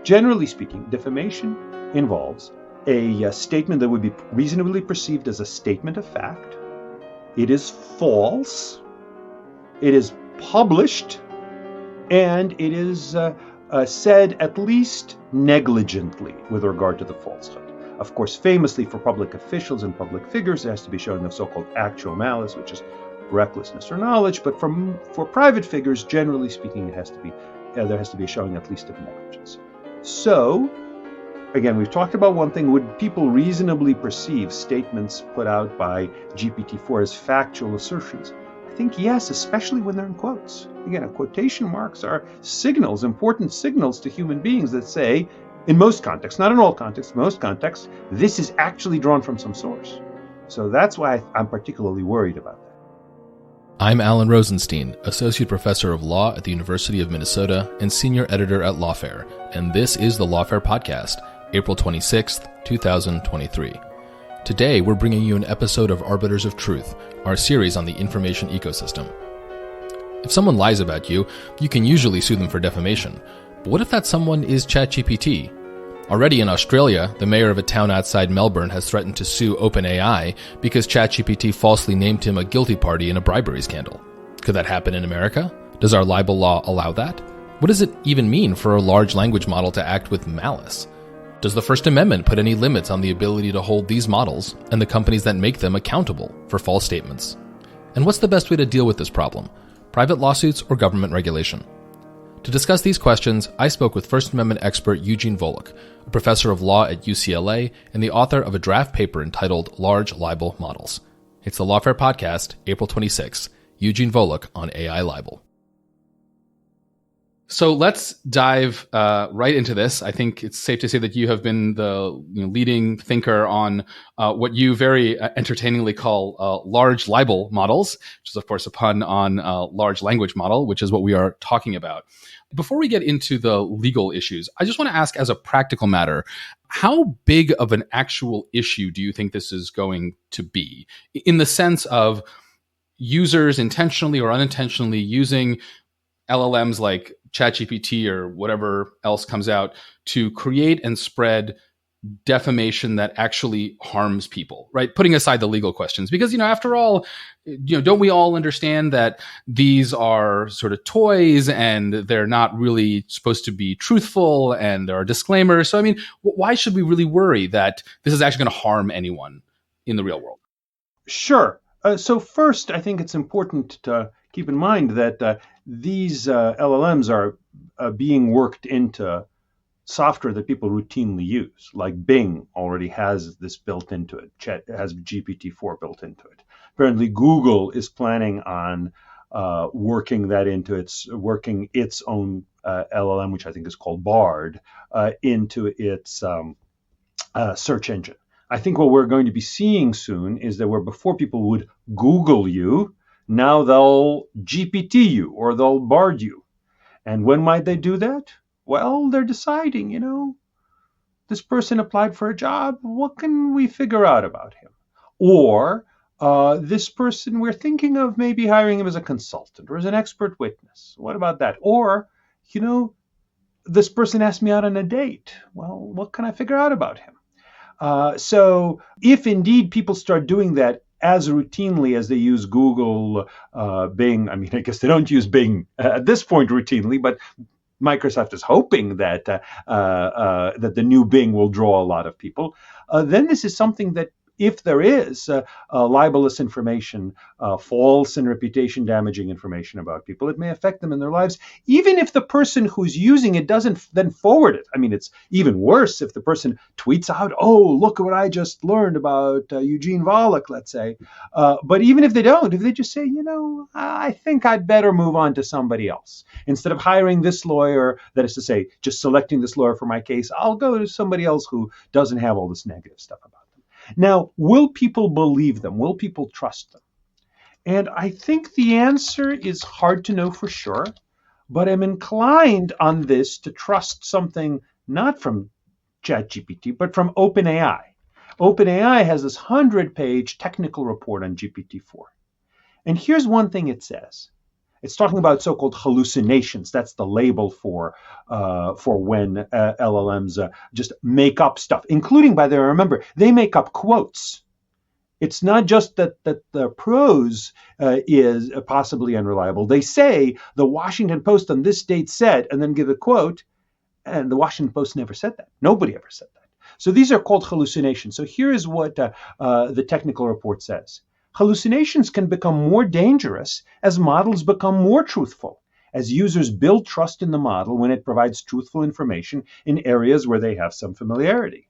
Generally speaking, defamation involves a statement that would be reasonably perceived as a statement of fact. It is false. It is published, and it is said at least negligently with regard to the falsehood. Of course, famously for public officials and public figures, there has to be showing of so-called actual malice, which is recklessness or knowledge. But for private figures, generally speaking, there has to be a showing at least of negligence. So, again, we've talked about one thing. Would people reasonably perceive statements put out by GPT-4 as factual assertions? I think yes, especially when they're in quotes. Again, quotation marks are signals, important signals to human beings that say, in most contexts, not in all contexts, most contexts, this is actually drawn from some source. So that's why I'm particularly worried about that. I'm Alan Rozenshtein, Associate Professor of Law at the University of Minnesota and Senior Editor at Lawfare, and this is the Lawfare Podcast, April 26th, 2023. Today, we're bringing you an episode of Arbiters of Truth, our series on the information ecosystem. If someone lies about you, you can usually sue them for defamation. But what if that someone is ChatGPT? Already in Australia, the mayor of a town outside Melbourne has threatened to sue OpenAI because ChatGPT falsely named him a guilty party in a bribery scandal. Could that happen in America? Does our libel law allow that? What does it even mean for a large language model to act with malice? Does the First Amendment put any limits on the ability to hold these models and the companies that make them accountable for false statements? And what's the best way to deal with this problem? Private lawsuits or government regulation? To discuss these questions, I spoke with First Amendment expert Eugene Volokh, a professor of law at UCLA and the author of a draft paper entitled Large Libel Models. It's the Lawfare Podcast, April 26th. Eugene Volokh on AI libel. So let's dive right into this. I think it's safe to say that you have been the leading thinker on what you very entertainingly call large libel models, which is, of course, a pun on large language model, which is what we are talking about. Before we get into the legal issues, I just want to ask as a practical matter, how big of an actual issue do you think this is going to be in the sense of users intentionally or unintentionally using LLMs like ChatGPT or whatever else comes out to create and spread defamation that actually harms people, right? Putting aside the legal questions, because, after all, don't we all understand that these are sort of toys and they're not really supposed to be truthful and there are disclaimers. So, why should we really worry that this is actually going to harm anyone in the real world? Sure. So first, I think it's important to keep in mind that these LLMs are being worked into software that people routinely use, like Bing already has this built into it. Chat has GPT-4 built into it. Apparently, Google is planning on working its own LLM, which I think is called Bard, into its search engine. I think what we're going to be seeing soon is that where before people would Google you, now they'll GPT you or they'll Bard you. And when might they do that? Well, they're deciding, this person applied for a job. What can we figure out about him? Or this person, we're thinking of maybe hiring him as a consultant or as an expert witness. What about that? Or, this person asked me out on a date. Well, what can I figure out about him? So if indeed people start doing that as routinely as they use Google, Bing, I guess they don't use Bing at this point routinely, but Microsoft is hoping that that the new Bing will draw a lot of people. Then this is something that, if there is libelous information, false and reputation damaging information about people, it may affect them in their lives, even if the person who's using it doesn't then forward it. It's even worse if the person tweets out, oh, look at what I just learned about Eugene Volokh, let's say. But even if they don't, if they just say, I think I'd better move on to somebody else. Instead of hiring this lawyer, that is to say, just selecting this lawyer for my case, I'll go to somebody else who doesn't have all this negative stuff about them. Now, will people believe them? Will people trust them? And I think the answer is hard to know for sure, but I'm inclined on this to trust something not from ChatGPT, but from OpenAI. OpenAI has this 100-page technical report on GPT-4. And here's one thing it says. It's talking about so-called hallucinations. That's the label for when LLMs just make up stuff, including, by the way, remember, they make up quotes. It's not just that the prose is possibly unreliable. They say the Washington Post on this date said, and then give a quote, and the Washington Post never said that. Nobody ever said that. So these are called hallucinations. So here is what the technical report says. Hallucinations can become more dangerous as models become more truthful, as users build trust in the model when it provides truthful information in areas where they have some familiarity.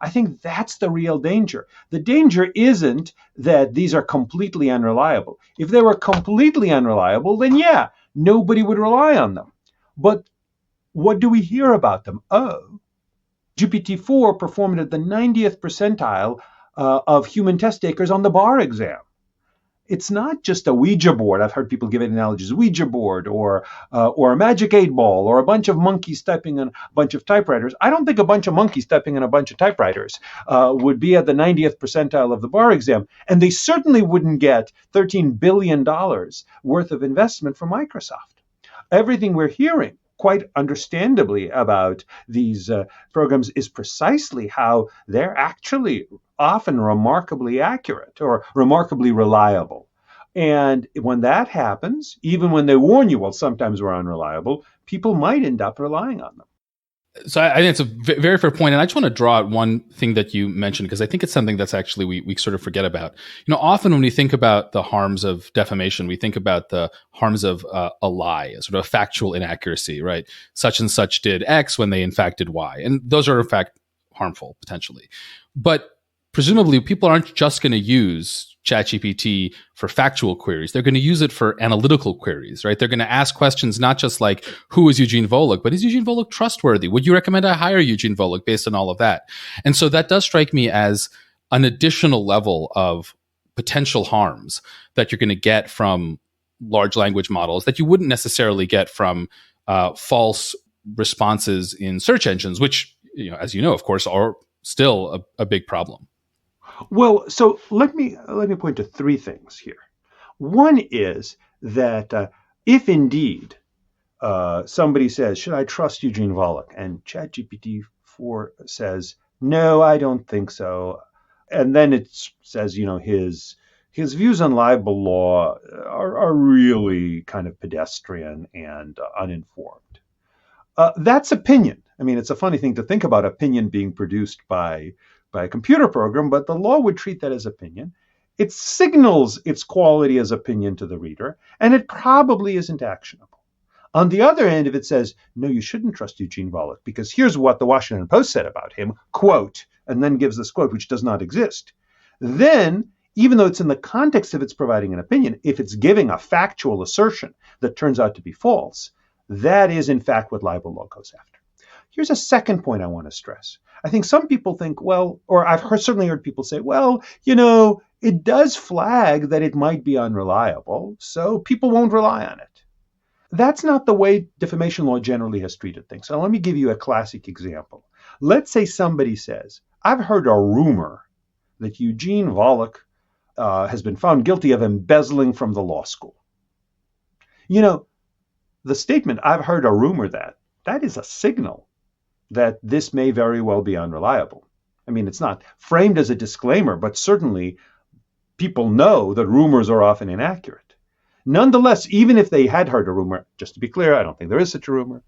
I think that's the real danger. The danger isn't that these are completely unreliable. If they were completely unreliable, then yeah, nobody would rely on them. But what do we hear about them? Oh, GPT-4 performed at the 90th percentile of human test takers on the bar exam. It's not just a Ouija board. I've heard people give it analogies: Ouija board or a magic 8-ball or a bunch of monkeys typing on a bunch of typewriters. I don't think a bunch of monkeys typing on a bunch of typewriters would be at the 90th percentile of the bar exam. And they certainly wouldn't get $13 billion worth of investment from Microsoft. Everything we're hearing, quite understandably, about these programs is precisely how they're actually often remarkably accurate or remarkably reliable. And when that happens, even when they warn you, well, sometimes we're unreliable, people might end up relying on them. So I think it's a very fair point. And I just want to draw out one thing that you mentioned, because I think it's something that's actually we sort of forget about. Often when we think about the harms of defamation, we think about the harms of a lie, a sort of factual inaccuracy, right? Such and such did X when they in fact did Y. And those are in fact harmful potentially. But presumably people aren't just going to use ChatGPT for factual queries. They're going to use it for analytical queries, right? They're going to ask questions not just like, who is Eugene Volokh, but is Eugene Volokh trustworthy? Would you recommend I hire Eugene Volokh based on all of that? And so that does strike me as an additional level of potential harms that you're going to get from large language models that you wouldn't necessarily get from false responses in search engines, which, as you know, of course, are still a big problem. Well, so let me point to three things here. One is that if indeed somebody says, should I trust Eugene Volokh? And ChatGPT-4 says, no, I don't think so. And then it says, his views on libel law are really kind of pedestrian and uninformed. That's opinion. I mean, it's a funny thing to think about opinion being produced by a computer program, but the law would treat that as opinion. It signals its quality as opinion to the reader, and it probably isn't actionable. On the other end, if it says, no, you shouldn't trust Eugene Volokh, because here's what the Washington Post said about him, quote, and then gives this quote, which does not exist, then, even though it's in the context of its providing an opinion, if it's giving a factual assertion that turns out to be false, that is, in fact, what libel law goes after. Here's a second point I want to stress. I think some people think, well, or I've certainly heard people say, well, it does flag that it might be unreliable, so people won't rely on it. That's not the way defamation law generally has treated things. So let me give you a classic example. Let's say somebody says, I've heard a rumor that Eugene Volokh has been found guilty of embezzling from the law school. The statement, I've heard a rumor that is a signal that this may very well be unreliable. I mean, it's not framed as a disclaimer, but certainly people know that rumors are often inaccurate. Nonetheless, even if they had heard a rumor, just to be clear, I don't think there is such a rumor.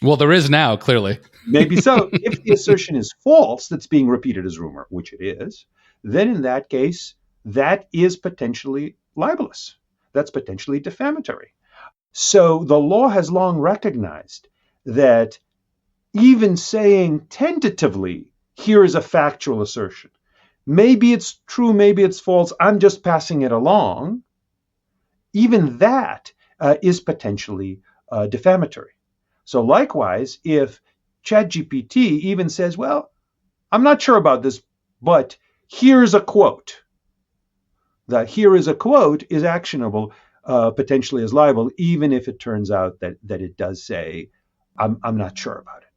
Well, there is now, clearly. Maybe so. If the assertion is false, that's being repeated as rumor, which it is, then in that case, that is potentially libelous. That's potentially defamatory. So the law has long recognized that even saying tentatively, here is a factual assertion. Maybe it's true, maybe it's false, I'm just passing it along. Even that is potentially defamatory. So likewise, if ChatGPT even says, well, I'm not sure about this, but here's a quote. That here is a quote is actionable potentially as libel, even if it turns out that it does say, I'm not sure about it.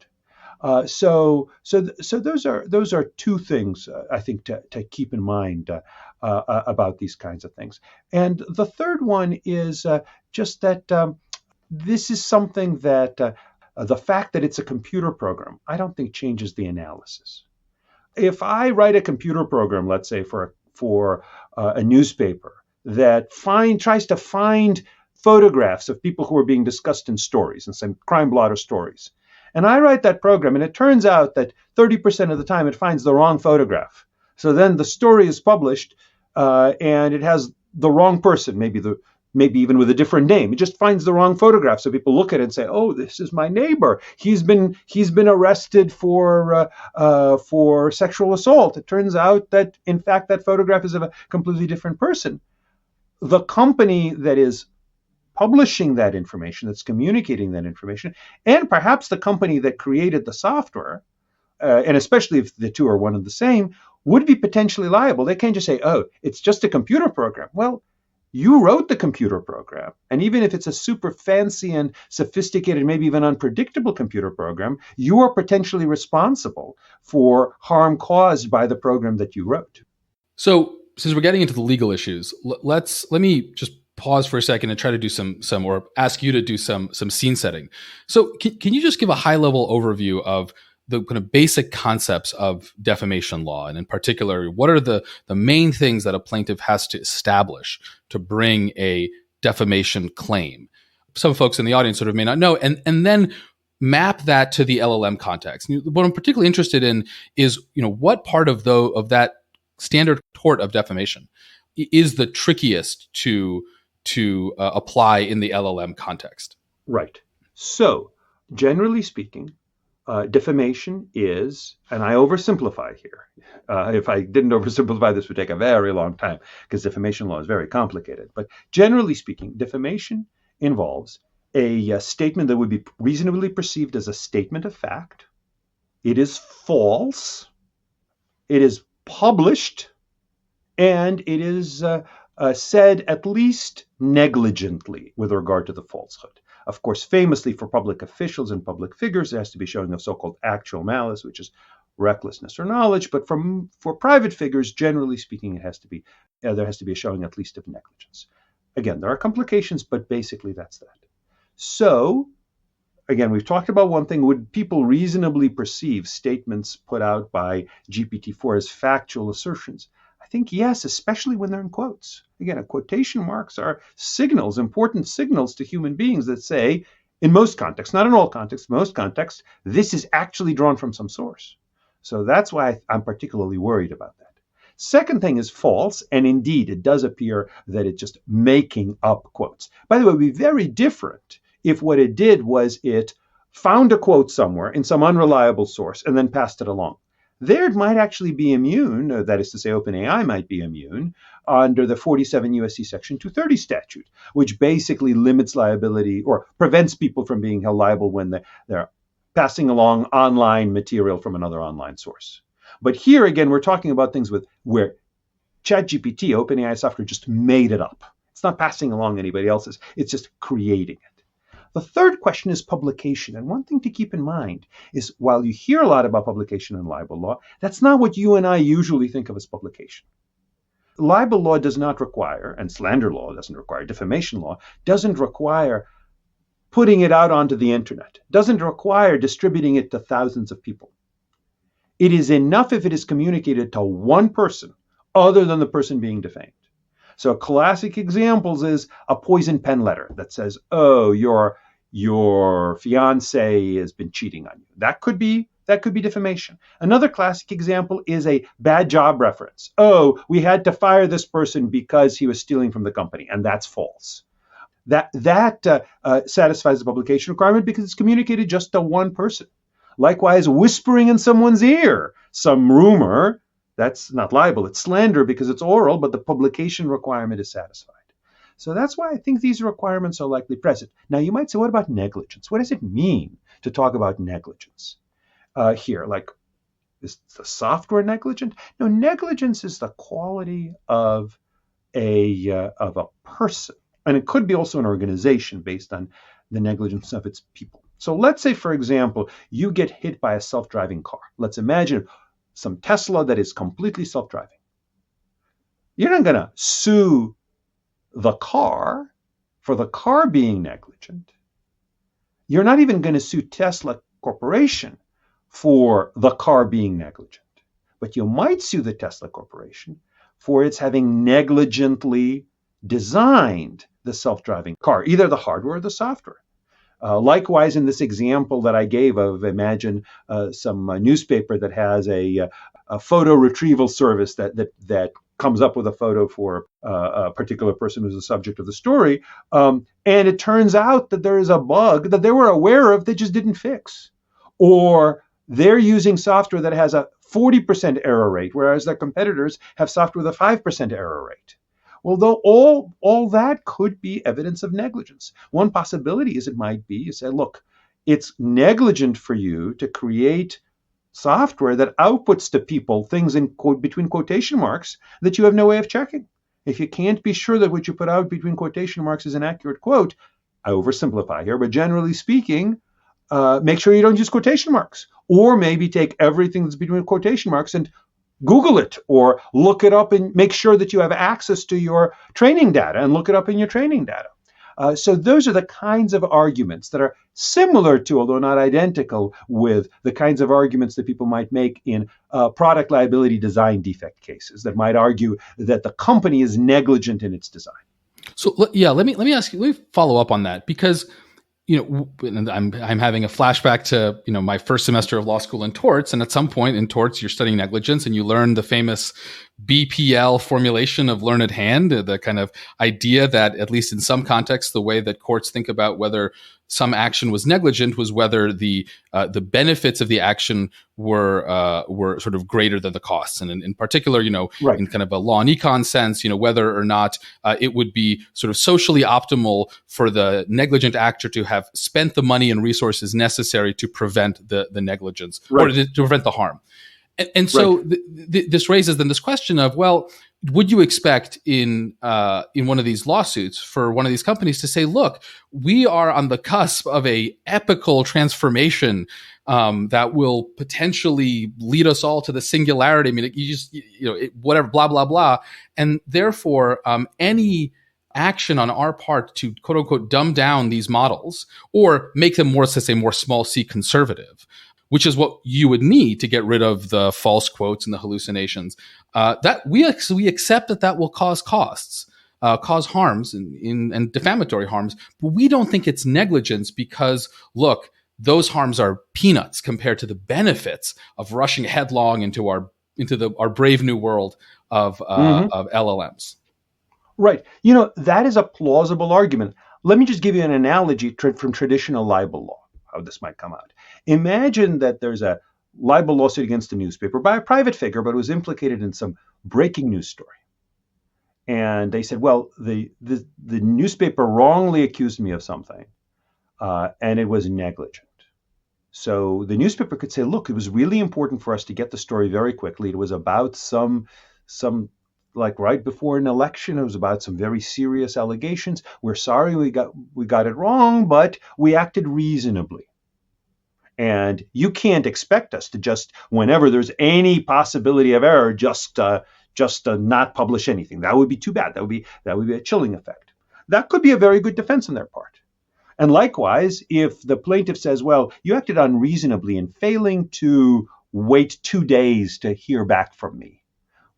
So those are two things I think to keep in mind about these kinds of things. And the third one is just that this is something that the fact that it's a computer program, I don't think changes the analysis. If I write a computer program, let's say for a newspaper that tries to find photographs of people who are being discussed in stories, and some crime blotter stories, and I write that program, and it turns out that 30% of the time it finds the wrong photograph. So then the story is published, and it has the wrong person, maybe even with a different name. It just finds the wrong photograph. So people look at it and say, "Oh, this is my neighbor. He's been arrested for sexual assault." It turns out that in fact that photograph is of a completely different person. The company that is publishing that information, that's communicating that information, and perhaps the company that created the software, and especially if the two are one and the same, would be potentially liable. They can't just say, "Oh, it's just a computer program." Well, you wrote the computer program, and even if it's a super fancy and sophisticated, maybe even unpredictable computer program, you are potentially responsible for harm caused by the program that you wrote. So, since we're getting into the legal issues, let me just pause for a second and try to do some or ask you to do some scene setting. So, can you just give a high level overview of the kind of basic concepts of defamation law, and in particular, what are the main things that a plaintiff has to establish to bring a defamation claim? Some folks in the audience sort of may not know, and then map that to the LLM context. What I'm particularly interested in is, what part of that standard tort of defamation is the trickiest to apply in the LLM context? Right. So, generally speaking, defamation is, and I oversimplify here. If I didn't oversimplify, this would take a very long time because defamation law is very complicated. But generally speaking, defamation involves a statement that would be reasonably perceived as a statement of fact. It is false. It is published, and it is said at least negligently with regard to the falsehood. Of course, famously for public officials and public figures, there has to be showing of so-called actual malice, which is recklessness or knowledge. But for private figures, generally speaking, there has to be a showing at least of negligence. Again, there are complications, but basically that's that. So, again, we've talked about one thing. Would people reasonably perceive statements put out by GPT-4 as factual assertions? I think yes, especially when they're in quotes. Again, quotation marks are signals, important signals to human beings that say, in most contexts, not in all contexts, most contexts, this is actually drawn from some source. So that's why I'm particularly worried about that. Second thing is false, and indeed, it does appear that it's just making up quotes. By the way, it would be very different if what it did was it found a quote somewhere in some unreliable source and then passed it along. There it might actually be immune, that is to say, OpenAI might be immune under the 47 U.S.C. Section 230 statute, which basically limits liability or prevents people from being held liable when they're passing along online material from another online source. But here again, we're talking about things where ChatGPT, OpenAI software, just made it up. It's not passing along anybody else's. It's just creating it. The third question is publication. And one thing to keep in mind is while you hear a lot about publication in libel law, that's not what you and I usually think of as publication. Libel law does not require, and slander law doesn't require, defamation law doesn't require putting it out onto the internet, doesn't require distributing it to thousands of people. It is enough if it is communicated to one person other than the person being defamed. So a classic examples is a poison pen letter that says, "Oh, your fiance has been cheating on you." That could be defamation. Another classic example is a bad job reference. "Oh, we had to fire this person because he was stealing from the company," and that's false. That satisfies the publication requirement because it's communicated just to one person. Likewise, whispering in someone's ear some rumor, that's not libel, it's slander because it's oral, but the publication requirement is satisfied. So that's why I think these requirements are likely present. Now, you might say, what about negligence? What does it mean to talk about negligence here? Like, is the software negligent? No, negligence is the quality of a person. And it could be also an organization based on the negligence of its people. So let's say, for example, you get hit by a self-driving car. Let's imagine some Tesla that is completely self-driving. You're not going to sue the car for the car being negligent, you're not even going to sue Tesla Corporation for the car being negligent, but you might sue the Tesla Corporation for its having negligently designed the self-driving car, either the hardware or the software. Likewise, in this example that I gave of, imagine some newspaper that has a photo retrieval service that comes up with a photo for a particular person who's the subject of the story, and it turns out that there is a bug that they were aware of, they just didn't fix, or they're using software that has a 40% error rate, whereas their competitors have software with a 5% error rate. Well, though all that could be evidence of negligence. One possibility is it might be, you say, look, it's negligent for you to create software that outputs to people things in between quotation marks that you have no way of checking. If you can't be sure that what you put out between quotation marks is an accurate quote, I oversimplify here, but generally speaking, make sure you don't use quotation marks. Or maybe take everything that's between quotation marks and Google it or look it up and make sure that you have access to your training data and look it up in your training data. So those are the kinds of arguments that are similar to, although not identical, with the kinds of arguments that people might make in product liability design defect cases that might argue that the company is negligent in its design. So yeah, let me ask you, let me follow up on that, because I'm having a flashback to, my first semester of law school in torts. And at some point in torts, you're studying negligence and you learn the famous BPL formulation of learned hand, the kind of idea that, at least in some contexts, the way that courts think about whether some action was negligent was whether the benefits of the action were sort of greater than the costs. And in particular, Right. in kind of a law and econ sense, whether or not it would be sort of socially optimal for the negligent actor to have spent the money and resources necessary to prevent the negligence, Right. or to prevent the harm. And so Right. This raises then this question of, well, would you expect in one of these lawsuits for one of these companies to say, look, we are on the cusp of a epical transformation that will potentially lead us all to the singularity. I mean, whatever, blah, blah, blah. And therefore, any action on our part to quote unquote dumb down these models or make them more, let's say, more small c conservative, which is what you would need to get rid of the false quotes and the hallucinations, that we accept that will cause costs, cause harms and defamatory harms, but we don't think it's negligence because, look, those harms are peanuts compared to the benefits of rushing headlong into our brave new world of LLMs. Right. That is a plausible argument. Let me just give you an analogy from traditional libel law, how this might come out. Imagine that there's a libel lawsuit against a newspaper by a private figure, but it was implicated in some breaking news story. And they said, well, the newspaper wrongly accused me of something, and it was negligent. So the newspaper could say, look, it was really important for us to get the story very quickly. It was about some like right before an election, it was about some very serious allegations. We're sorry we got it wrong, but we acted reasonably. And you can't expect us to just, whenever there's any possibility of error, just not publish anything. That would be too bad. That would be a chilling effect. That could be a very good defense on their part. And likewise, if the plaintiff says, well, you acted unreasonably in failing to wait 2 days to hear back from me.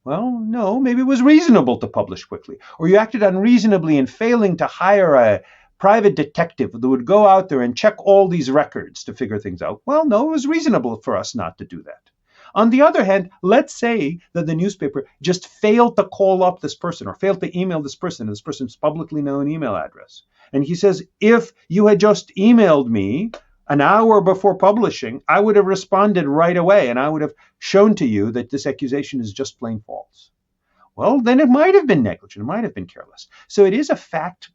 Well, no, maybe it was reasonable to publish quickly. Or you acted unreasonably in failing to hire a private detective that would go out there and check all these records to figure things out. Well, no, it was reasonable for us not to do that. On the other hand, let's say that the newspaper just failed to call up this person or failed to email this person's publicly known email address. And he says, if you had just emailed me an hour before publishing, I would have responded right away and I would have shown to you that this accusation is just plain false. Well, then it might have been negligent. It might have been careless. So it is a fact.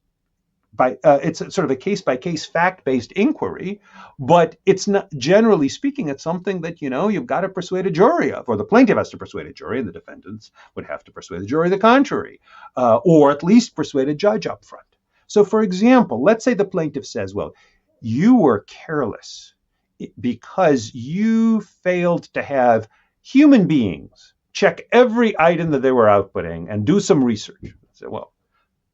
It's sort of a case-by-case fact-based inquiry, but it's not, generally speaking, it's something that, you've got to persuade a jury of, or the plaintiff has to persuade a jury, and the defendants would have to persuade the jury the contrary, or at least persuade a judge up front. So, for example, let's say the plaintiff says, well, you were careless because you failed to have human beings check every item that they were outputting and do some research. So, well,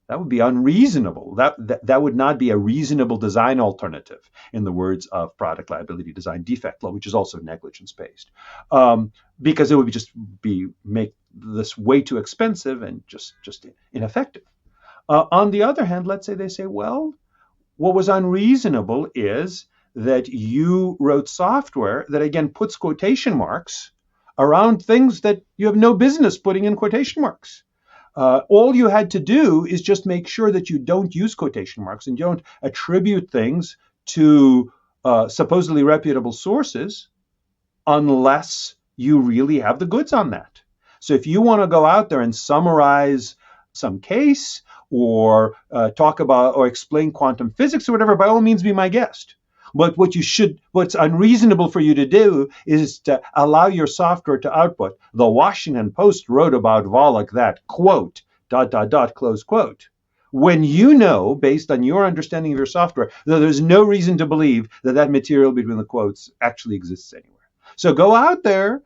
That would be unreasonable. That would not be a reasonable design alternative, in the words of product liability design defect law, which is also negligence based, because it would make this way too expensive and just ineffective. On the other hand, let's say they say, well, what was unreasonable is that you wrote software that again puts quotation marks around things that you have no business putting in quotation marks. All you had to do is just make sure that you don't use quotation marks and you don't attribute things to supposedly reputable sources unless you really have the goods on that. So if you want to go out there and summarize some case or talk about or explain quantum physics or whatever, by all means be my guest. But what's unreasonable for you to do is to allow your software to output. The Washington Post wrote about Volokh that, quote, ... close quote. When you know, based on your understanding of your software, that there's no reason to believe that material between the quotes actually exists anywhere. So go out there,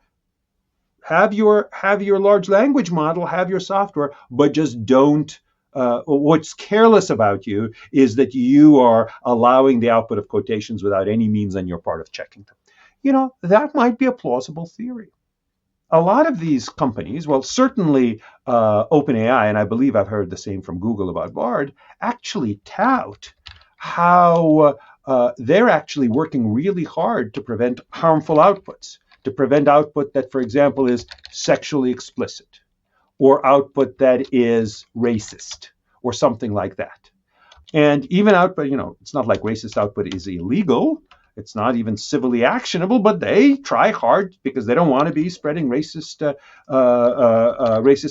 have your large language model, have your software, but just don't. What's careless about you is that you are allowing the output of quotations without any means on your part of checking them. That might be a plausible theory. A lot of these companies, well, certainly OpenAI, and I believe I've heard the same from Google about Bard, actually tout how they're actually working really hard to prevent harmful outputs, to prevent output that, for example, is sexually explicit, or output that is racist, or something like that. And even output, it's not like racist output is illegal. It's not even civilly actionable, but they try hard because they don't want to be spreading racist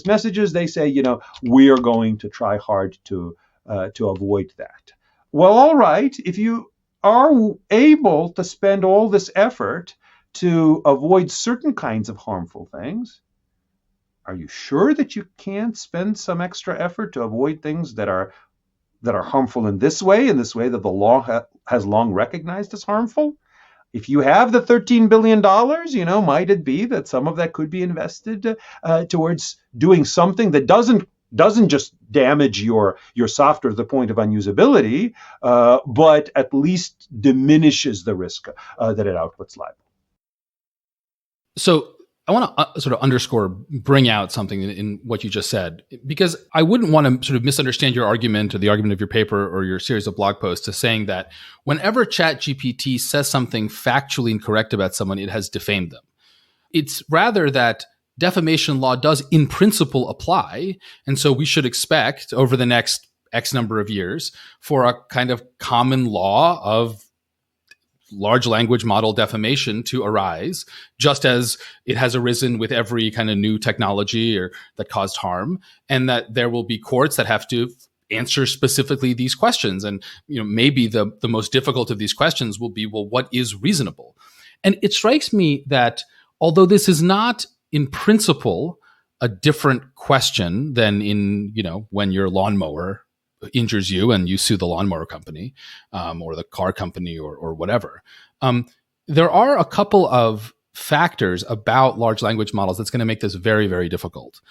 messages. They say, we are going to try hard to avoid that. Well, all right, if you are able to spend all this effort to avoid certain kinds of harmful things, are you sure that you can't spend some extra effort to avoid things that are harmful in this way that the law has long recognized as harmful? If you have the $13 billion, might it be that some of that could be invested towards doing something that doesn't just damage your software to the point of unusability, but at least diminishes the risk that it outputs libel? So I want to sort of bring out something in what you just said, because I wouldn't want to sort of misunderstand your argument or the argument of your paper or your series of blog posts as saying that whenever ChatGPT says something factually incorrect about someone, it has defamed them. It's rather that defamation law does in principle apply. And so we should expect over the next X number of years for a kind of common law of large language model defamation to arise, just as it has arisen with every kind of new technology or that caused harm, and that there will be courts that have to answer specifically these questions. And maybe the most difficult of these questions will be, well, what is reasonable? And it strikes me that although this is not in principle a different question than in when your lawnmower injures you and you sue the lawnmower company or the car company or whatever. There are a couple of factors about large language models that's going to make this very, very difficult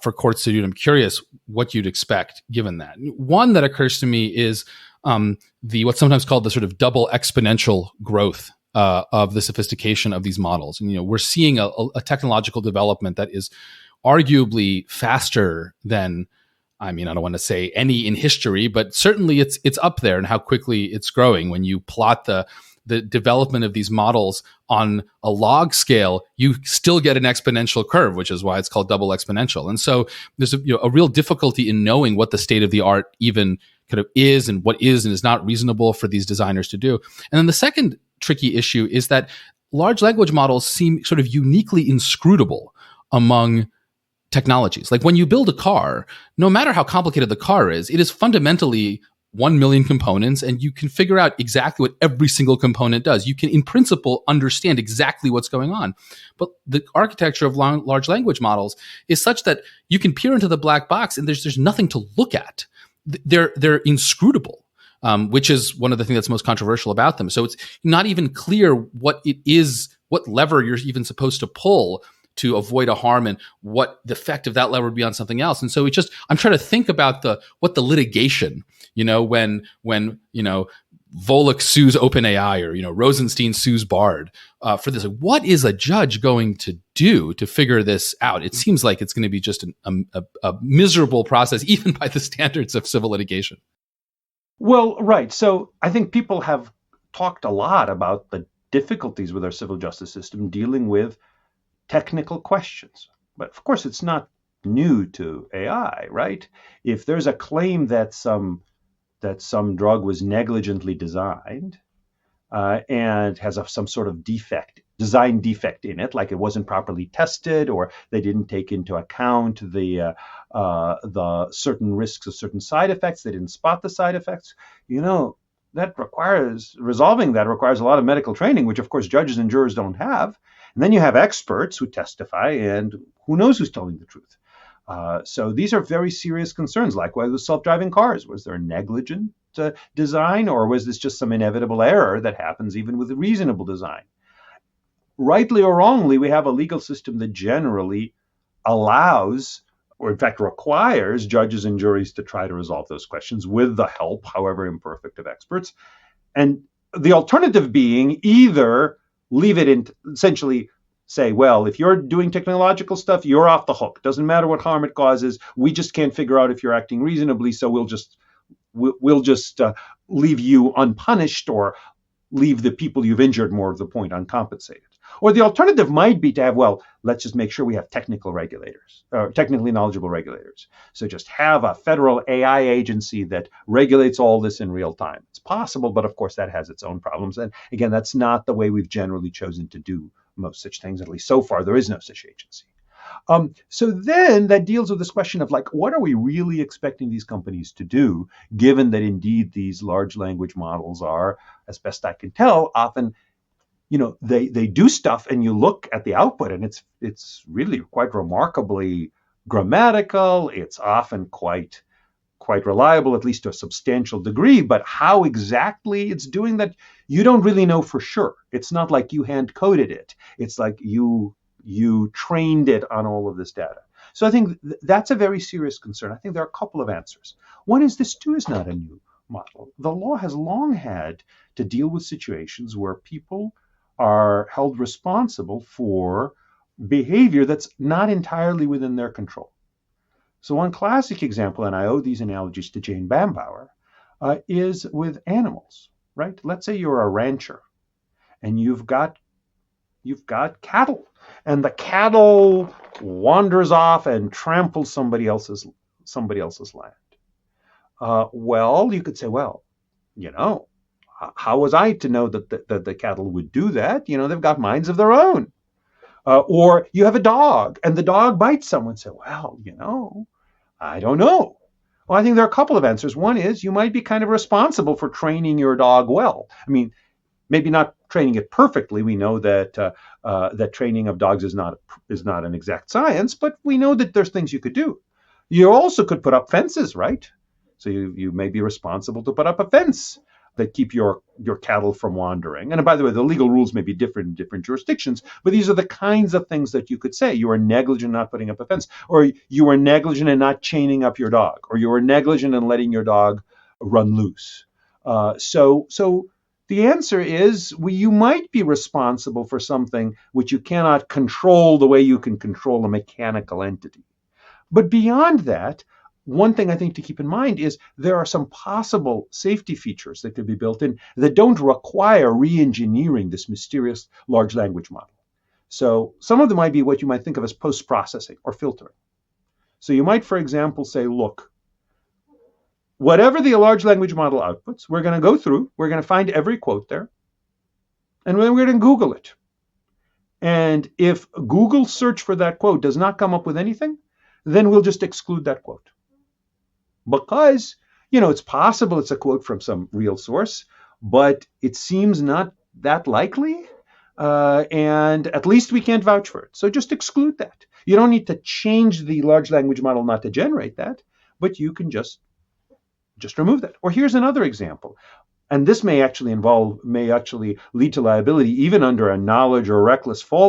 for courts to do. And I'm curious what you'd expect given that. One that occurs to me is what's sometimes called the sort of double exponential growth of the sophistication of these models. And we're seeing a technological development that is arguably faster than, I don't want to say any in history, but certainly it's up there in how quickly it's growing. When you plot the development of these models on a log scale, you still get an exponential curve, which is why it's called double exponential. And so there's a real difficulty in knowing what the state of the art even kind of is and what is and is not reasonable for these designers to do. And then the second tricky issue is that large language models seem sort of uniquely inscrutable among technologies. Like when you build a car, no matter how complicated the car is, it is fundamentally 1 million components, and you can figure out exactly what every single component does. You can, in principle, understand exactly what's going on. But the architecture of large language models is such that you can peer into the black box and there's nothing to look at. They're inscrutable, which is one of the things that's most controversial about them. So it's not even clear what it is, what lever you're even supposed to pull to avoid a harm and what the effect of that lever would be on something else. And so I'm trying to think about what the litigation, when Volokh sues OpenAI or, Rozenshtein sues Bard for this. What is a judge going to do to figure this out? It seems like it's going to be just a miserable process, even by the standards of civil litigation. Well, right. So I think people have talked a lot about the difficulties with our civil justice system dealing with technical questions. But of course, it's not new to AI, right? If there's a claim that some drug was negligently designed and has some sort of design defect in it, like it wasn't properly tested or they didn't take into account the certain risks of certain side effects, they didn't spot the side effects, resolving that requires a lot of medical training, which of course judges and jurors don't have. And then you have experts who testify, and who knows who's telling the truth. So these are very serious concerns. Likewise with self-driving cars. Was there a negligent design, or was this just some inevitable error that happens even with a reasonable design? Rightly or wrongly, we have a legal system that generally allows, or in fact requires, judges and juries to try to resolve those questions with the help, however imperfect, of experts. And the alternative being either leave it in, essentially say, well, if you're doing technological stuff, you're off the hook. Doesn't matter what harm it causes. We just can't figure out if you're acting reasonably, so we'll just leave you unpunished, or leave the people you've injured, more of the point, uncompensated. Or the alternative might be to have, well, let's just make sure we have technically knowledgeable regulators. So just have a federal AI agency that regulates all this in real time. It's possible, but of course that has its own problems. And again, that's not the way we've generally chosen to do most such things. At least so far, there is no such agency. So then that deals with this question of what are we really expecting these companies to do, given that indeed these large language models are, as best I can tell, often, they do stuff and you look at the output and it's really quite remarkably grammatical. It's often quite reliable, at least to a substantial degree, but how exactly it's doing that, you don't really know for sure. It's not like you hand coded it. It's like you trained it on all of this data. So I think that's a very serious concern. I think there are a couple of answers. One is this too is not a new model. The law has long had to deal with situations where people are held responsible for behavior that's not entirely within their control. So one classic example, and I owe these analogies to Jane Bambauer, is with animals, right? Let's say you're a rancher and you've got cattle, and the cattle wanders off and tramples somebody else's land. Well, you could say, how was I to know that the cattle would do that? They've got minds of their own. Or you have a dog and the dog bites someone. Say, I don't know. Well, I think there are a couple of answers. One is you might be kind of responsible for training your dog well. I mean, maybe not training it perfectly. We know that that training of dogs is not an exact science, but we know that there's things you could do. You also could put up fences, right? So you may be responsible to put up a fence that keep your cattle from wandering. And by the way, the legal rules may be different in different jurisdictions, but these are the kinds of things that you could say. You are negligent in not putting up a fence, or you are negligent in not chaining up your dog, or you are negligent in letting your dog run loose. So the answer is you might be responsible for something which you cannot control the way you can control a mechanical entity. But beyond that, one thing I think to keep in mind is there are some possible safety features that could be built in that don't require re-engineering this mysterious large language model. So some of them might be what you might think of as post-processing or filtering. So you might, for example, say, look, whatever the large language model outputs, we're going to go through, we're going to find every quote there, and then we're going to Google it. And if Google's search for that quote does not come up with anything, then we'll just exclude that quote. Because, it's possible it's a quote from some real source, but it seems not that likely, and at least we can't vouch for it. So just exclude that. You don't need to change the large language model not to generate that, but you can just remove that. Or here's another example. And this may actually lead to liability even under a knowledge or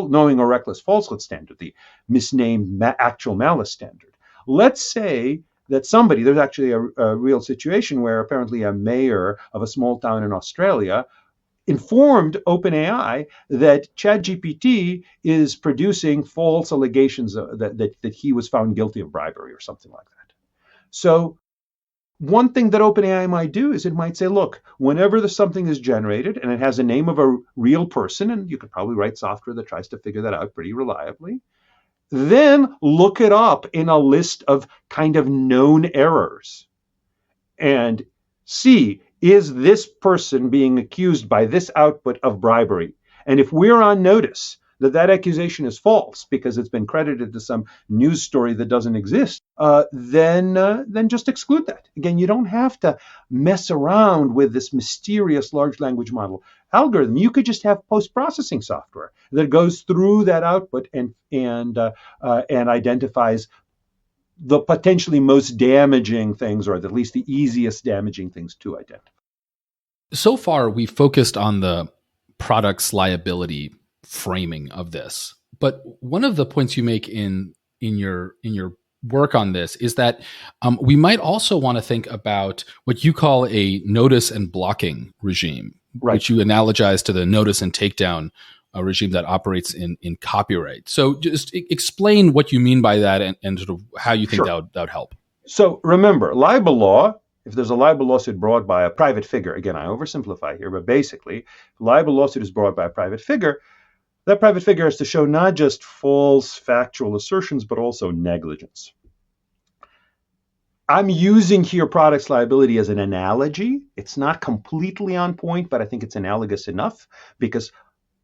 knowing or reckless falsehood standard, the misnamed actual malice standard. Let's say that there's actually a real situation where apparently a mayor of a small town in Australia informed OpenAI that ChatGPT is producing false allegations that he was found guilty of bribery or something like that. So one thing that OpenAI might do is it might say, look, whenever something is generated and it has a name of a real person, and you could probably write software that tries to figure that out pretty reliably, then look it up in a list of kind of known errors and see, is this person being accused by this output of bribery? And if we're on notice that accusation is false because it's been credited to some news story that doesn't exist, then just exclude that. Again, you don't have to mess around with this mysterious large language model algorithm. You could just have post-processing software that goes through that output and identifies the potentially most damaging things, or at least the easiest damaging things to identify. So far, we focused on the product's liability framing of this, but one of the points you make in your work on this is that we might also want to think about what you call a notice and blocking regime, right, which you analogize to the notice and takedown regime that operates in copyright. So just explain what you mean by that and sort of how you think that would help. So remember, libel law, if there's a libel lawsuit brought by a private figure, again, I oversimplify here, but basically, libel lawsuit is brought by a private figure. That private figure has to show not just false factual assertions, but also negligence. I'm using here products liability as an analogy. It's not completely on point, but I think it's analogous enough, because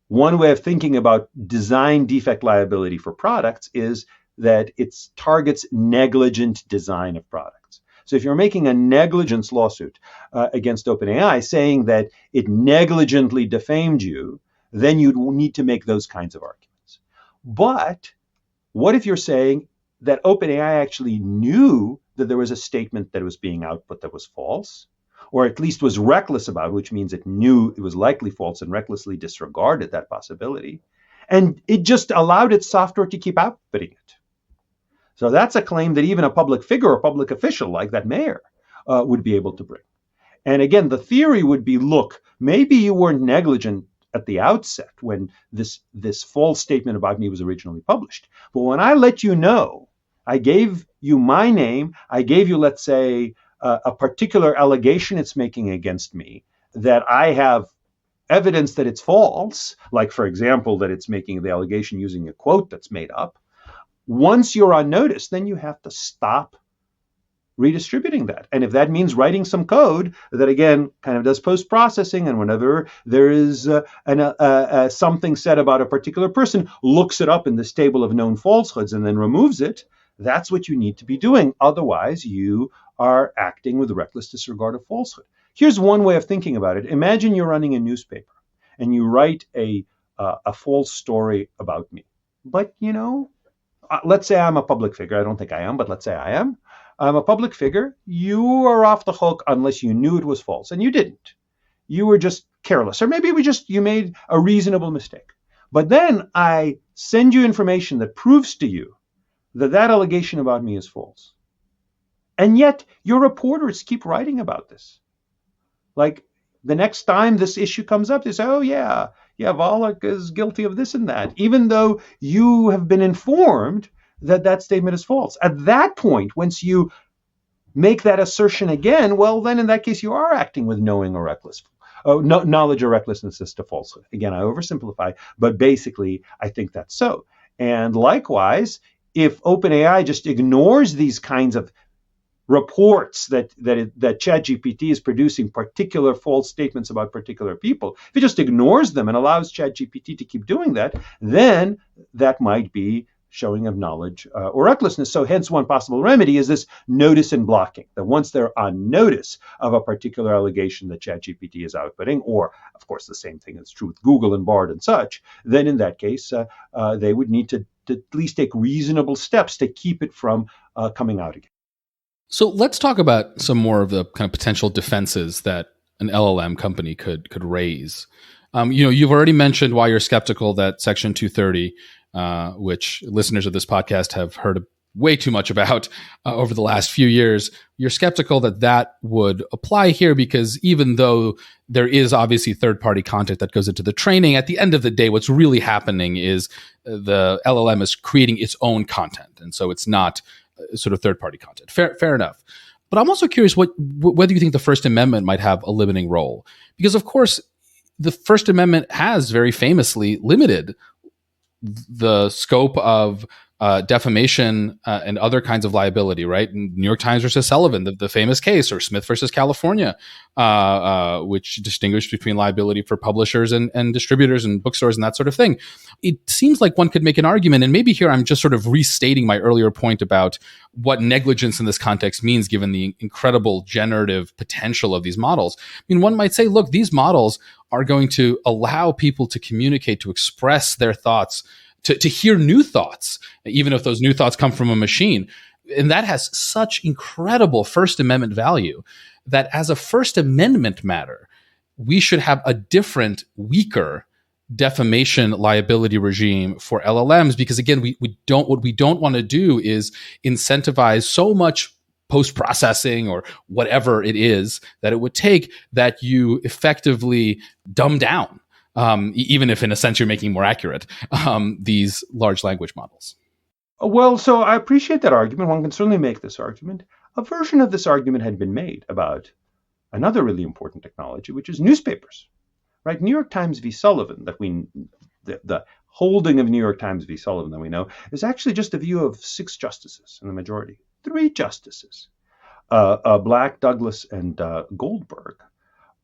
one way of thinking about design defect liability for products is that it targets negligent design of products. So if you're making a negligence lawsuit against OpenAI saying that it negligently defamed you, then you'd need to make those kinds of arguments. But what if you're saying that OpenAI actually knew that there was a statement that was being output that was false, or at least was reckless about, which means it knew it was likely false and recklessly disregarded that possibility, and it just allowed its software to keep outputting it? So that's a claim that even a public figure or public official like that mayor would be able to bring. And again, the theory would be, look, maybe you weren't negligent at the outset when this false statement about me was originally published. But when I let you know, I gave you my name, I gave you, let's say, a particular allegation it's making against me, that I have evidence that it's false, like, for example, that it's making the allegation using a quote that's made up. Once you're on notice, then you have to stop redistributing that. And if that means writing some code that, again, kind of does post-processing, and whenever there is something said about a particular person, looks it up in this table of known falsehoods and then removes it, that's what you need to be doing. Otherwise, you are acting with reckless disregard of falsehood. Here's one way of thinking about it. Imagine you're running a newspaper and you write a false story about me. But, let's say I'm a public figure. I don't think I am, but let's say I am. I'm a public figure. You are off the hook unless you knew it was false, and you didn't. You were just careless, or maybe you made a reasonable mistake. But then I send you information that proves to you that allegation about me is false. And yet your reporters keep writing about this. Like, the next time this issue comes up, they say, oh yeah, Volokh is guilty of this and that, even though you have been informed that statement is false. At that point, once you make that assertion again, well, then in that case, you are acting with knowledge or recklessness as to falsehood. Again, I oversimplify, but basically, I think that's so. And likewise, if OpenAI just ignores these kinds of reports that ChatGPT is producing particular false statements about particular people, if it just ignores them and allows ChatGPT to keep doing that, then that might be showing of knowledge or recklessness. So hence one possible remedy is this notice and blocking, that once they're on notice of a particular allegation that ChatGPT is outputting, or of course the same thing is true with Google and Bard and such, then in that case they would need to at least take reasonable steps to keep it from coming out again. So let's talk about some more of the kind of potential defenses that an LLM company could raise. You've already mentioned why you're skeptical that Section 230, which listeners of this podcast have heard way too much about over the last few years. You're skeptical that would apply here because even though there is obviously third-party content that goes into the training, at the end of the day, what's really happening is the LLM is creating its own content. And so it's not sort of third-party content. Fair enough. But I'm also curious whether you think the First Amendment might have a limiting role. Because, of course, the First Amendment has very famously limited the scope of defamation and other kinds of liability, right? New York Times versus Sullivan, the famous case, or Smith versus California, which distinguished between liability for publishers and distributors and bookstores and that sort of thing. It seems like one could make an argument, and maybe here I'm just sort of restating my earlier point about what negligence in this context means, given the incredible generative potential of these models. I mean, one might say, look, these models are going to allow people to communicate, to express their thoughts, to hear new thoughts, even if those new thoughts come from a machine. And that has such incredible First Amendment value that as a First Amendment matter, we should have a different, weaker defamation liability regime for LLMs, because again, what we don't want to do is incentivize so much post-processing or whatever it is that it would take that you effectively dumb down, even if in a sense you're making more accurate, these large language models. Well, so I appreciate that argument. One can certainly make this argument. A version of this argument had been made about another really important technology, which is newspapers, right? New York Times v. Sullivan, the holding of New York Times v. Sullivan that we know, is actually just a view of 6 justices in the majority. 3 justices, Black, Douglas, and Goldberg,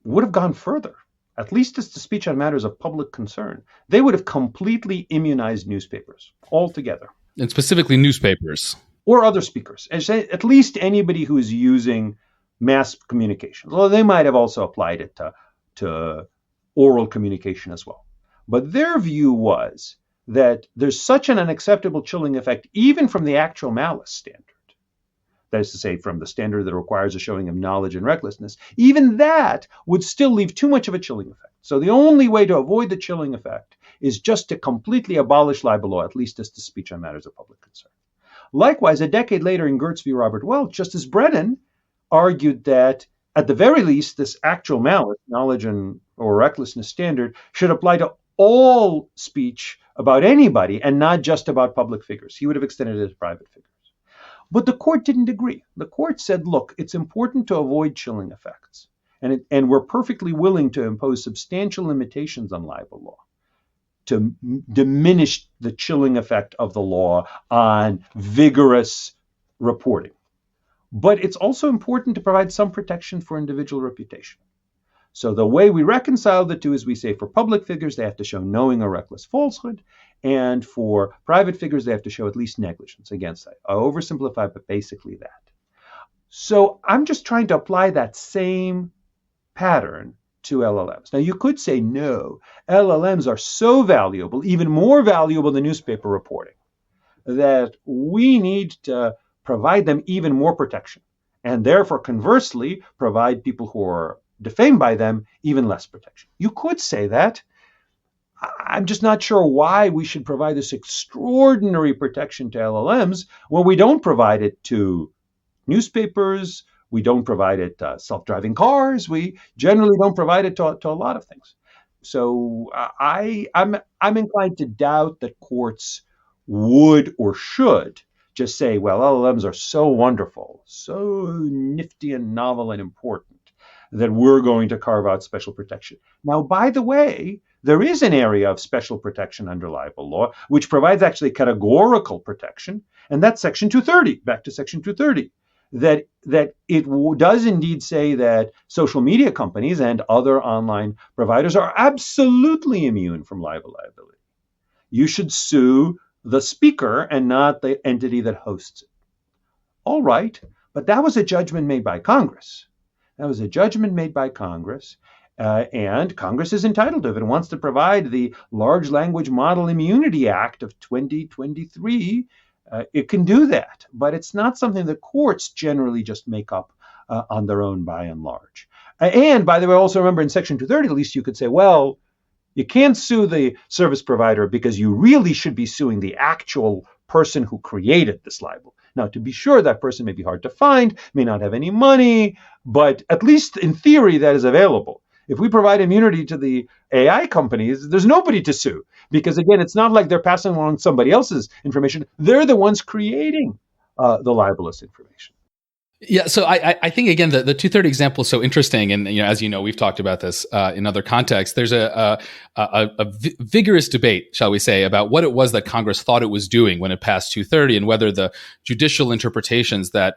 would have gone further, at least as to speech on matters of public concern. They would have completely immunized newspapers altogether. And specifically newspapers. Or other speakers, and say at least anybody who is using mass communication. Although they might have also applied it to oral communication as well. But their view was that there's such an unacceptable chilling effect, even from the actual malice standard. That is to say, from the standard that requires a showing of knowledge and recklessness, even that would still leave too much of a chilling effect. So the only way to avoid the chilling effect is just to completely abolish libel law, at least as to speech on matters of public concern. Likewise, a decade later in Gertz v. Robert Welch, Justice Brennan argued that, at the very least, this actual malice, knowledge or recklessness standard should apply to all speech about anybody and not just about public figures. He would have extended it to private figures. But the court didn't agree. The court said, look, it's important to avoid chilling effects. And we're perfectly willing to impose substantial limitations on libel law to diminish the chilling effect of the law on vigorous reporting. But it's also important to provide some protection for individual reputation. So the way we reconcile the two is we say for public figures, they have to show knowing or reckless falsehood. And for private figures, they have to show at least negligence against that. I oversimplify, but basically that. So I'm just trying to apply that same pattern to LLMs. Now, you could say, no, LLMs are so valuable, even more valuable than newspaper reporting, that we need to provide them even more protection, and therefore, conversely, provide people who are defamed by them even less protection. You could say that. I'm just not sure why we should provide this extraordinary protection to LLMs when we don't provide it to newspapers, we don't provide it to self-driving cars, we generally don't provide it to a lot of things. So I'm inclined to doubt that courts would or should just say, well, LLMs are so wonderful, so nifty and novel and important that we're going to carve out special protection. Now, by the way, there is an area of special protection under libel law, which provides actually categorical protection, and that's Section 230, back to Section 230, that it does indeed say that social media companies and other online providers are absolutely immune from libel liability. You should sue the speaker and not the entity that hosts it. All right, but that was a judgment made by Congress. That was a judgment made by Congress, and Congress is entitled to it. If it wants to provide the Large Language Model Immunity Act of 2023, it can do that. But it's not something that courts generally just make up on their own by and large. And by the way, also remember in Section 230, at least you could say, well, you can't sue the service provider because you really should be suing the actual person who created this libel. Now, to be sure, that person may be hard to find, may not have any money, but at least in theory, that is available. If we provide immunity to the AI companies, there's nobody to sue. Because again, it's not like they're passing along somebody else's information. They're the ones creating the libelous information. Yeah, so I think again the 230 example is so interesting, and as you know, we've talked about this in other contexts. There's a vigorous debate, shall we say, about what it was that Congress thought it was doing when it passed 230, and whether the judicial interpretations that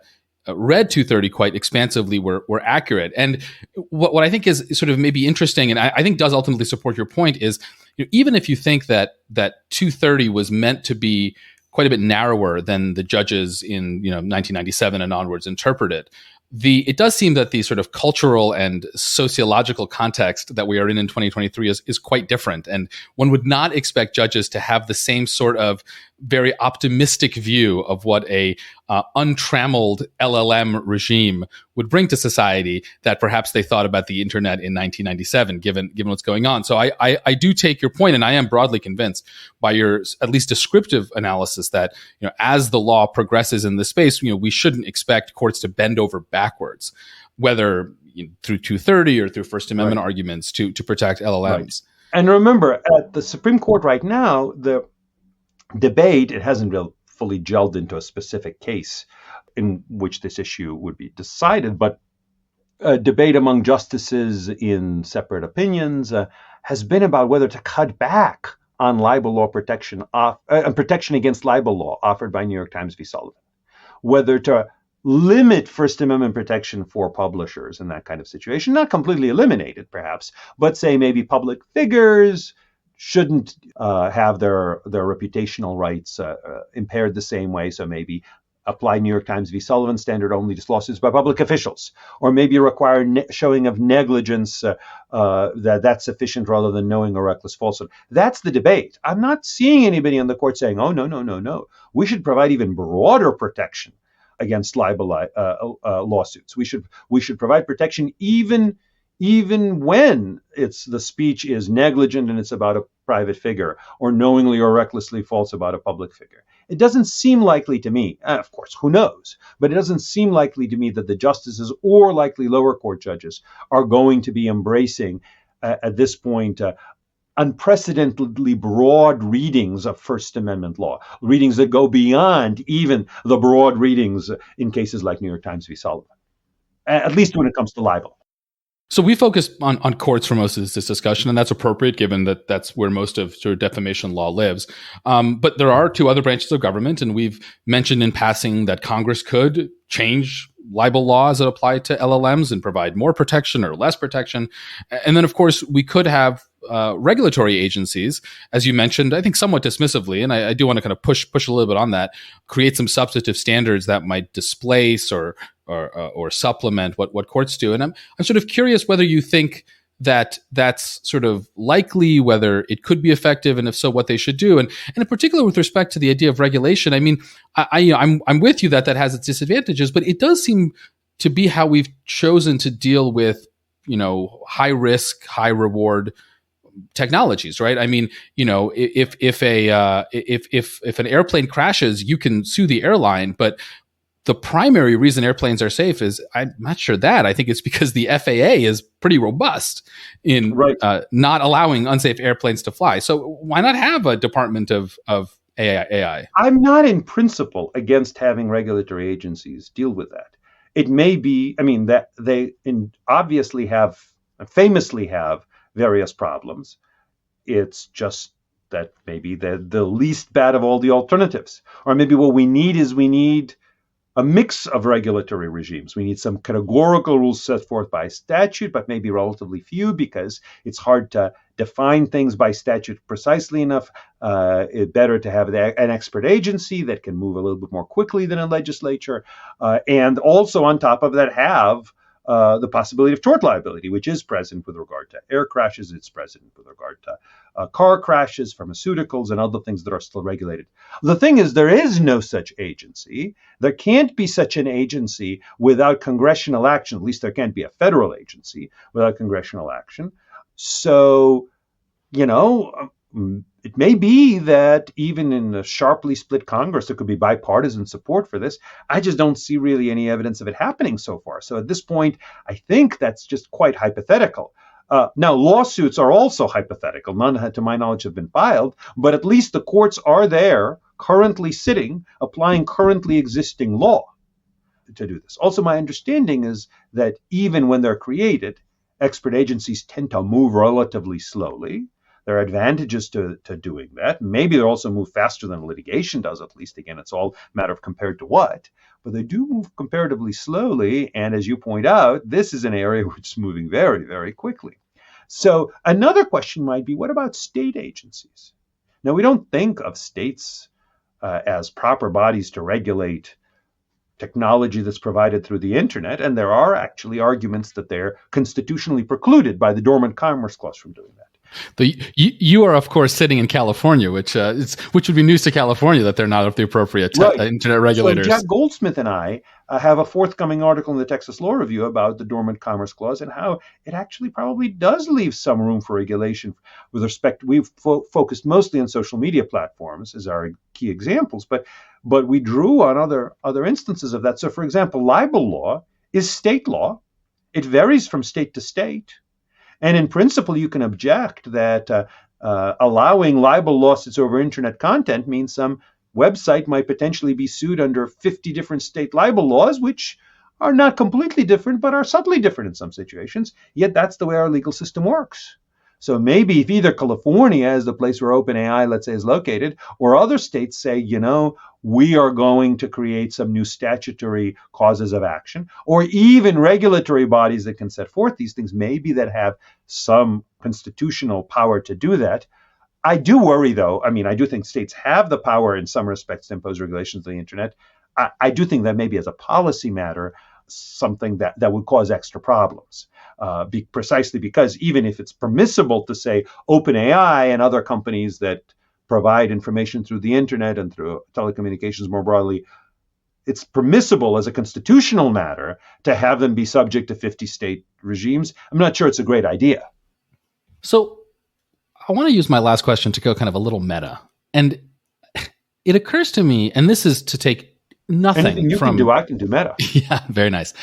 read 230 quite expansively were accurate. And what I think is sort of maybe interesting, and I think does ultimately support your point, is even if you think that 230 was meant to be quite a bit narrower than the judges in 1997 and onwards interpreted, it does seem that the sort of cultural and sociological context that we are in 2023 is quite different. And one would not expect judges to have the same sort of very optimistic view of what a untrammeled LLM regime would bring to society that perhaps they thought about the internet in 1997, given what's going on. So I do take your point, and I am broadly convinced by your at least descriptive analysis that as the law progresses in this space, we shouldn't expect courts to bend over backwards, whether through 230 or through First Amendment arguments to protect LLMs. Right. And remember, at the Supreme Court right now, the debate, it hasn't really fully gelled into a specific case in which this issue would be decided, but a debate among justices in separate opinions has been about whether to cut back on libel law protection, protection against libel law offered by New York Times v. Sullivan, whether to limit First Amendment protection for publishers in that kind of situation, not completely eliminate it perhaps, but say maybe public figures shouldn't have their reputational rights impaired the same way. So maybe apply New York Times v. Sullivan standard only to lawsuits by public officials, or maybe require showing of negligence that's sufficient rather than knowing or reckless falsehood. That's the debate. I'm not seeing anybody on the court saying, oh, no. We should provide even broader protection against libel lawsuits. We should provide protection even when the speech is negligent and it's about a private figure, or knowingly or recklessly false about a public figure. It doesn't seem likely to me, of course, who knows, but it doesn't seem likely to me that the justices or likely lower court judges are going to be embracing at this point unprecedentedly broad readings of First Amendment law, readings that go beyond even the broad readings in cases like New York Times v. Sullivan, at least when it comes to libel. So we focus on courts for most of this discussion, and that's appropriate given that that's where most of sort of defamation law lives. But there are two other branches of government, and we've mentioned in passing that Congress could change libel laws that apply to LLMs and provide more protection or less protection. And then, of course, we could have regulatory agencies, as you mentioned, I think somewhat dismissively, and I do want to kind of push a little bit on that, create some substantive standards that might displace or supplement what courts do. And I'm sort of curious whether you think that that's sort of likely, whether it could be effective, and if so, what they should do. And in particular, with respect to the idea of regulation, I mean, I'm with you that has its disadvantages, but it does seem to be how we've chosen to deal with, high risk, high reward technologies, right? I mean, if an airplane crashes, you can sue the airline, but the primary reason airplanes are safe is, I'm not sure that. I think it's because the FAA is pretty robust in not allowing unsafe airplanes to fly. So why not have a department of AI? I'm not in principle against having regulatory agencies deal with that. It may be, that they obviously famously have various problems. It's just that maybe they're the least bad of all the alternatives. Or maybe what we need a mix of regulatory regimes. We need some categorical rules set forth by statute, but maybe relatively few because it's hard to define things by statute precisely enough. It's better to have an expert agency that can move a little bit more quickly than a legislature. And also on top of that, have the possibility of tort liability, which is present with regard to air crashes. It's present with regard to car crashes, pharmaceuticals, and other things that are still regulated. The thing is, there is no such agency. There can't be such an agency without congressional action. At least there can't be a federal agency without congressional action. So, it may be that even in a sharply split Congress, there could be bipartisan support for this. I just don't see really any evidence of it happening so far. So at this point, I think that's just quite hypothetical. Now, lawsuits are also hypothetical. None, to my knowledge, have been filed, but at least the courts are there, currently sitting, applying currently existing law to do this. Also, my understanding is that even when they're created, expert agencies tend to move relatively slowly. There are advantages to doing that. Maybe they also move faster than litigation does, at least. Again, it's all a matter of compared to what. But they do move comparatively slowly. And as you point out, this is an area which is moving very, very quickly. So another question might be, what about state agencies? Now, we don't think of states as proper bodies to regulate technology that's provided through the internet. And there are actually arguments that they're constitutionally precluded by the Dormant Commerce Clause from doing that. You are, of course, sitting in California, which would be news to California that they're not the appropriate internet regulators. So Jack Goldsmith and I have a forthcoming article in the Texas Law Review about the Dormant Commerce Clause and how it actually probably does leave some room for regulation with respect. We've focused mostly on social media platforms as our key examples, but we drew on other instances of that. So, for example, libel law is state law. It varies from state to state. And in principle, you can object that allowing libel lawsuits over internet content means some website might potentially be sued under 50 different state libel laws, which are not completely different, but are subtly different in some situations. Yet that's the way our legal system works. So maybe if either California is the place where OpenAI, let's say, is located, or other states say, we are going to create some new statutory causes of action, or even regulatory bodies that can set forth these things, maybe that have some constitutional power to do that. I do worry, though. I do think states have the power in some respects to impose regulations on the internet. I do think that maybe as a policy matter, something that would cause extra problems. Precisely because even if it's permissible to say OpenAI and other companies that provide information through the internet and through telecommunications more broadly, it's permissible as a constitutional matter to have them be subject to 50 state regimes. I'm not sure it's a great idea. So I want to use my last question to go kind of a little meta. And it occurs to me, and this is to take nothing Anything you from can do, I can do meta. Yeah, very nice.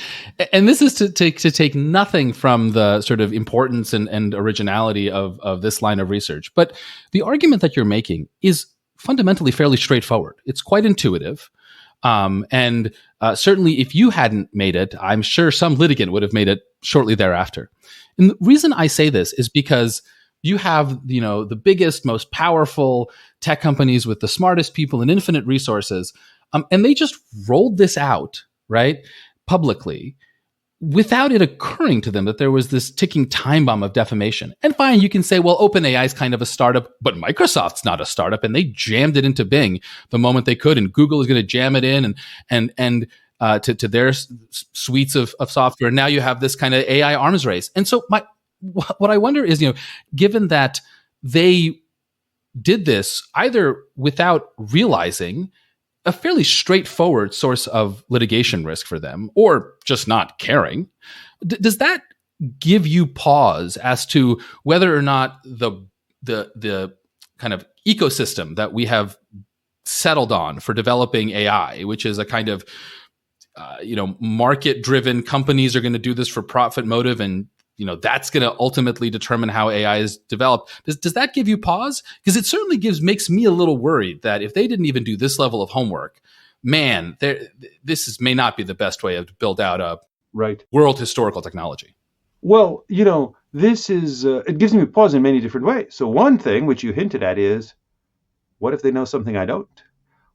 And this is to take nothing from the sort of importance and originality of this line of research. But the argument that you're making is fundamentally fairly straightforward. It's quite intuitive. And certainly if you hadn't made it, I'm sure some litigant would have made it shortly thereafter. And the reason I say this is because you have, the biggest, most powerful tech companies with the smartest people and infinite resources. And they just rolled this out, right, publicly, without it occurring to them that there was this ticking time bomb of defamation. And fine, you can say, well, OpenAI is kind of a startup, but Microsoft's not a startup, and they jammed it into Bing the moment they could, and Google is going to jam it in and to their suites of software. Now you have this kind of AI arms race. And so what I wonder is, given that they did this either without realizing a fairly straightforward source of litigation risk for them, or just not caring, does that give you pause as to whether or not the kind of ecosystem that we have settled on for developing AI, which is a kind of market-driven, companies are going to do this for profit motive, and that's going to ultimately determine how AI is developed. Does that give you pause? Because it certainly makes me a little worried that if they didn't even do this level of homework, man, may not be the best way to build out a world historical technology. Well, this is, it gives me pause in many different ways. So one thing which you hinted at is, what if they know something I don't?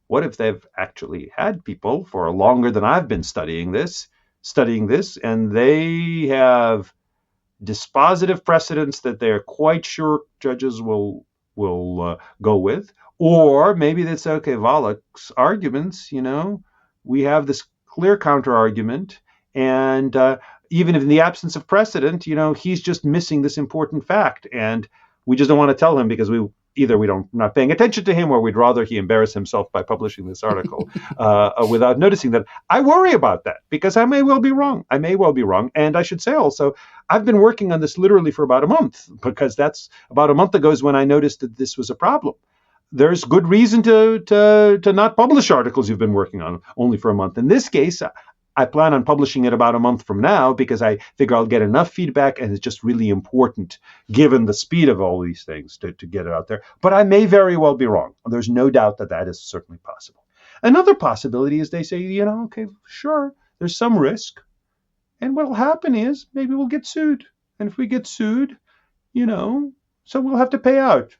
What if they've actually had people for longer than I've been studying this, and they have dispositive precedents that they're quite sure judges will go with, or maybe they say, okay, Volokh's arguments, we have this clear counter argument, and even in the absence of precedent, he's just missing this important fact. And we just don't want to tell him because we're not paying attention to him, or we'd rather he embarrass himself by publishing this article without noticing that. I worry about that because I may well be wrong. And I should say also, I've been working on this literally for about a month, because that's about a month ago is when I noticed that this was a problem. There's good reason to not publish articles you've been working on only for a month. In this case, I plan on publishing it about a month from now because I figure I'll get enough feedback, and it's just really important, given the speed of all these things, to get it out there. But I may very well be wrong. There's no doubt that is certainly possible. Another possibility is they say, okay, sure, there's some risk. And what will happen is maybe we'll get sued. And if we get sued, so we'll have to pay out.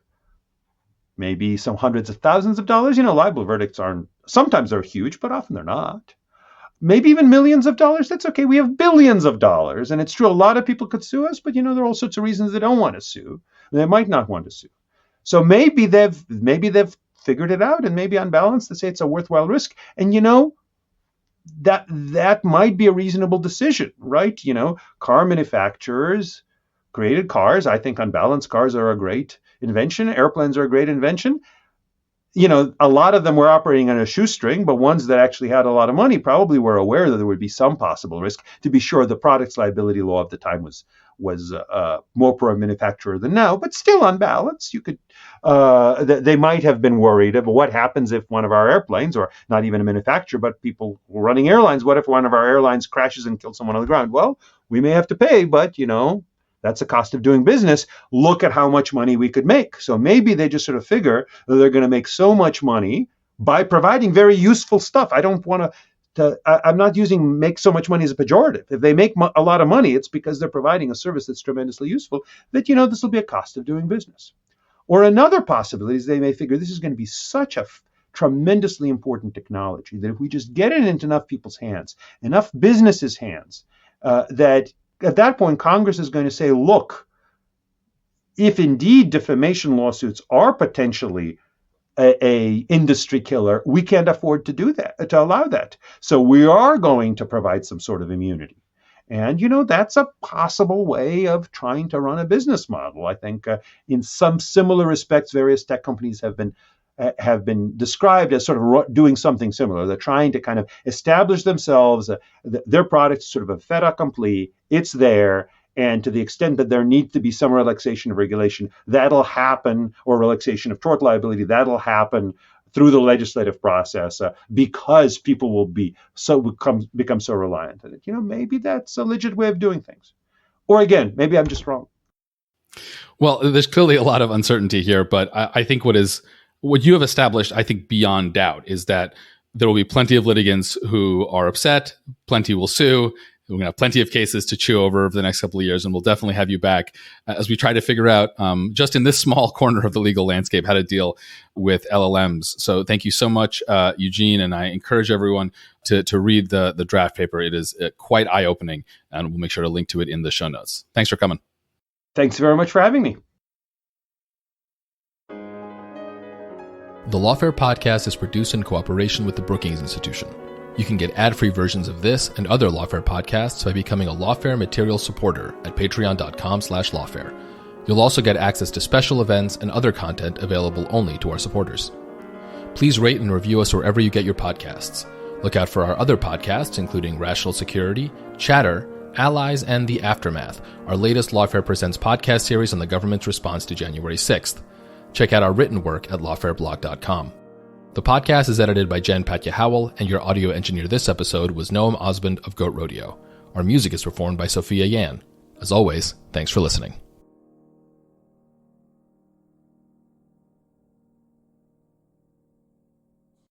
Maybe some hundreds of thousands of dollars. Libel verdicts sometimes they're huge, but often they're not. Maybe even millions of dollars. That's okay. We have billions of dollars. And it's true, a lot of people could sue us, but there are all sorts of reasons they don't want to sue. They might not want to sue. So maybe they've figured it out, and maybe on balance they say it's a worthwhile risk. And that might be a reasonable decision, right? Car manufacturers created cars. I think on balance, cars are a great invention. Airplanes are a great invention. A lot of them were operating on a shoestring, but ones that actually had a lot of money probably were aware that there would be some possible risk. To be sure, the products liability law of the time was more pro manufacturer than now, but still on balance, you could they might have been worried about what happens if one of our airplanes, or not even a manufacturer, but people running airlines, what if one of our airlines crashes and kills someone on the ground? Well, we may have to pay, but that's the cost of doing business. Look at how much money we could make. So maybe they just sort of figure that they're going to make so much money by providing very useful stuff. I don't want I'm not using make so much money as a pejorative. If they make a lot of money, it's because they're providing a service that's tremendously useful, that, this will be a cost of doing business. Or another possibility is they may figure this is going to be such a tremendously important technology that if we just get it into enough people's hands, enough businesses' hands, that at that point, Congress is going to say, look, if indeed defamation lawsuits are potentially a industry killer, we can't afford to do that, to allow that. So we are going to provide some sort of immunity. And, that's a possible way of trying to run a business model. I think in some similar respects, various tech companies have been described as sort of doing something similar. They're trying to kind of establish themselves, their product is sort of a fait accompli. It's there. And to the extent that there needs to be some relaxation of regulation, that'll happen, or relaxation of tort liability, that'll happen through the legislative process because people will become so reliant on it. Maybe that's a legit way of doing things. Or again, maybe I'm just wrong. Well, there's clearly a lot of uncertainty here, but I think what you have established, I think beyond doubt, is that there will be plenty of litigants who are upset, plenty will sue. We're going to have plenty of cases to chew over the next couple of years, and we'll definitely have you back as we try to figure out, just in this small corner of the legal landscape, how to deal with LLMs. So thank you so much, Eugene, and I encourage everyone to read the draft paper. It is quite eye-opening, and we'll make sure to link to it in the show notes. Thanks for coming. Thanks very much for having me. The Lawfare podcast is produced in cooperation with the Brookings Institution. You can get ad-free versions of this and other Lawfare podcasts by becoming a Lawfare material supporter at patreon.com/lawfare. You'll also get access to special events and other content available only to our supporters. Please rate and review us wherever you get your podcasts. Look out for our other podcasts, including Rational Security, Chatter, Allies, and The Aftermath, our latest Lawfare Presents podcast series on the government's response to January 6th. Check out our written work at lawfareblog.com. The podcast is edited by Jen Patya Howell, and your audio engineer this episode was Noam Osband of Goat Rodeo. Our music is performed by Sophia Yan. As always, thanks for listening.